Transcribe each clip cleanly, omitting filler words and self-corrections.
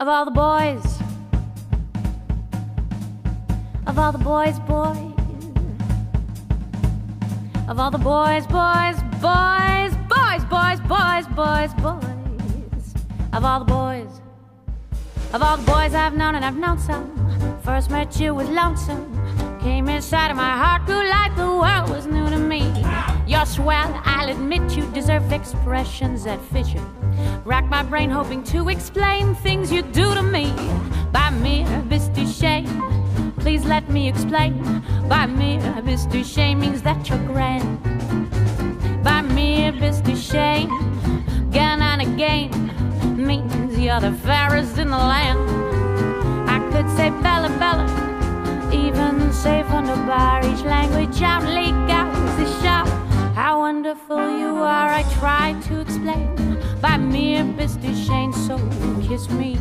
Of all the boys, of all the boys, of all the boys, boys, of all the boys, of all the boys I've known, and I've known some. First met you was lonesome, came inside of my heart, grew like the world was new to me. You're swell, I'll admit you deserve expressions that fit you. Rack my brain hoping to explain things you do to me. By mere Mr. Shame, please let me explain. By mere Mr. Shame means that you're grand. By mere Mr. Shame, again and again, means you're the fairest in the land. I could say Bella Bella, even say wunderbar, each language out, leak out the shout. How wonderful you are, I try to explain. By mere Mr. Shane, so kiss me,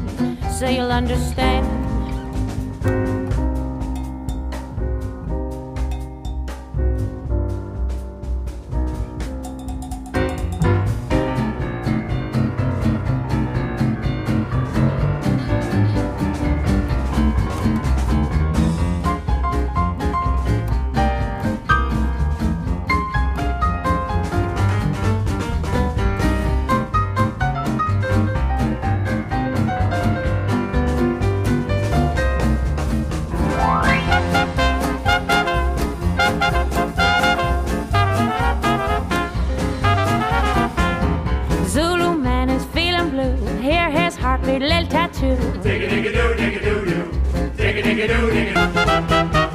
so you'll understand. Heartbeat, little tattoo. Dig-a-dig-a-doo, dig-a-doo-doo. Dig-a-dig-a-doo, dig-a-doo.